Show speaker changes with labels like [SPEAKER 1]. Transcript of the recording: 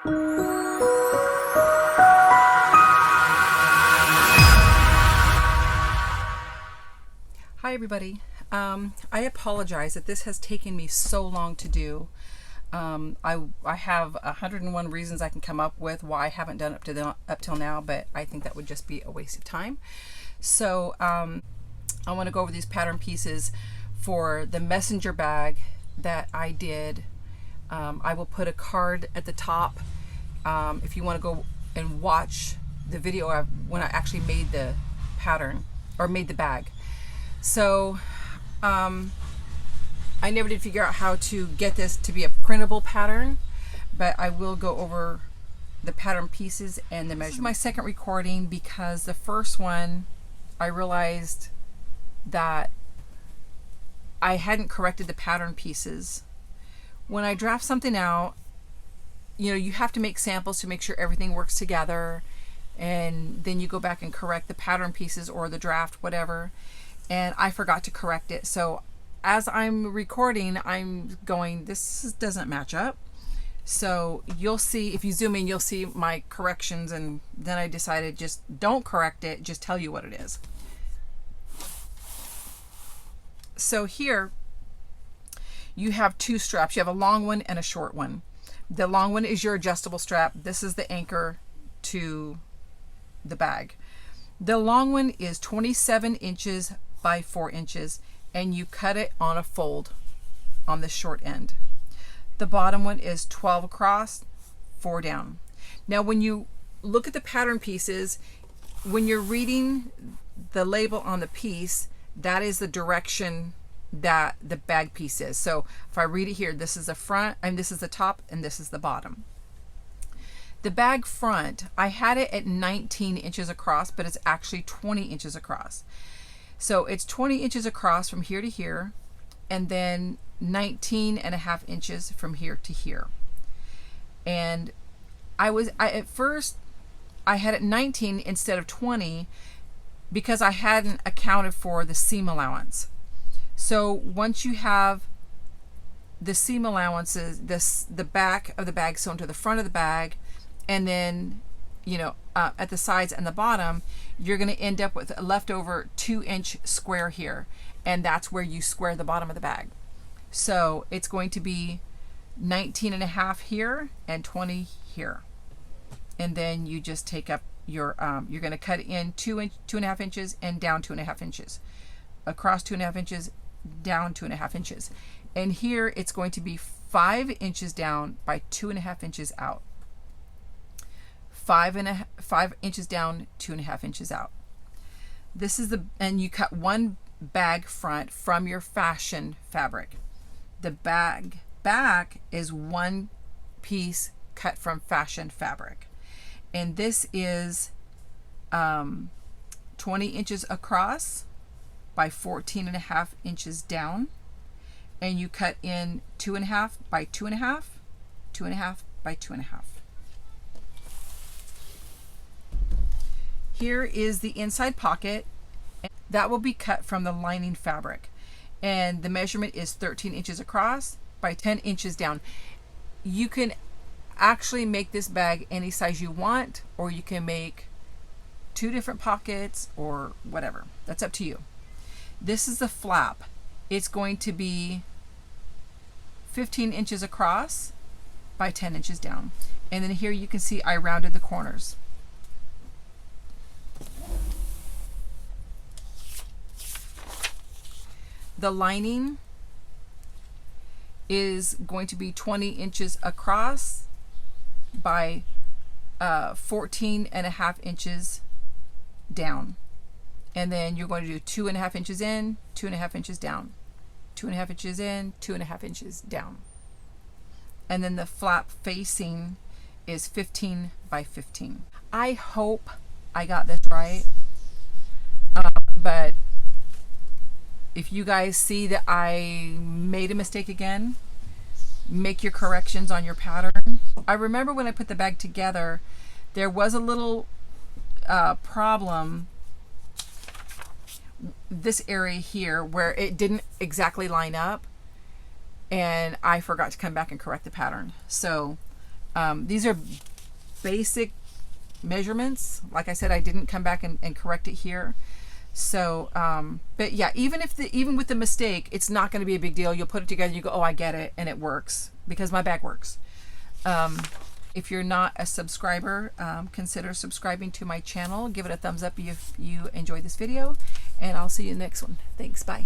[SPEAKER 1] Hi everybody. I apologize that this has taken me so long to do. I have 101 reasons I can come up with why I haven't done it up till now, but I think that would just be a waste of time. So I want to go over these pattern pieces for the messenger bag that I did. I will put a card at the top if you want to go and watch the video of when I actually made the pattern or made the bag. So I never did figure out how to get this to be a printable pattern, but I will go over the pattern pieces and the measurements. This is my second recording because the first one I realized that I hadn't corrected the pattern pieces. When I draft something out, you know, you have to make samples to make sure everything works together, and then you go back and correct the pattern pieces or the draft, whatever. And I forgot to correct it. So as I'm recording, I'm going, this doesn't match up. So you'll see, if you zoom in, you'll see my corrections, and then I decided just don't correct it, just tell you what it is. So here you have two straps. You have a long one and a short one. The long one is your adjustable strap. This is the anchor to the bag. The long one is 27 inches by 4 inches, and you cut it on a fold on the short end. The bottom one is 12 across, 4 down. Now when you look at the pattern pieces, when you're reading the label on the piece, that is the direction that the bag piece is. So if I read it here, this is the front, and this is the top, and this is the bottom. The bag front, I had it at 19 inches across, but it's actually 20 inches across. So it's 20 inches across from here to here, and then 19.5 inches from here to here. And at first I had it 19 instead of 20 because I hadn't accounted for the seam allowance. So once you have the seam allowances, the back of the bag sewn to the front of the bag, and then at the sides and the bottom, you're going to end up with a leftover 2-inch square here, and that's where you square the bottom of the bag. So it's going to be 19.5 here and 20 here, and then you just take up your you're going to cut in 2.5 inches and down 2.5 inches, across 2.5 inches, down 2.5 inches, and here it's going to be 5 inches down by 2.5 inches out. 5 inches down, 2.5 inches out. This is and you cut one bag front from your fashion fabric. The bag back is one piece cut from fashion fabric, and this is 20 inches across by 14.5 inches down, and you cut in 2.5 by 2.5, 2.5 by 2.5. Here is the inside pocket. That will be cut from the lining fabric, and the measurement is 13 inches across by 10 inches down. You can actually make this bag any size you want, or you can make 2 different pockets or whatever. That's up to you. This is the flap. It's going to be 15 inches across by 10 inches down. And then here you can see I rounded the corners. The lining is going to be 20 inches across by 14.5 inches down. And then you're going to do 2.5 inches in, 2.5 inches down, 2.5 inches in, 2.5 inches down. And then the flap facing is 15 by 15. I hope I got this right, but if you guys see that I made a mistake again, make your corrections on your pattern. I remember when I put the bag together, there was a little problem this area here where it didn't exactly line up, and I forgot to come back and correct the pattern. So These are basic measurements. Like I said, I didn't come back and correct it here. So, but yeah, even with the mistake, it's not going to be a big deal. You'll put it together, you go, oh, I get it, and it works because my bag works. If you're not a subscriber, consider subscribing to my channel. Give it a thumbs up if you enjoyed this video, and I'll see you in the next one. Thanks. Bye.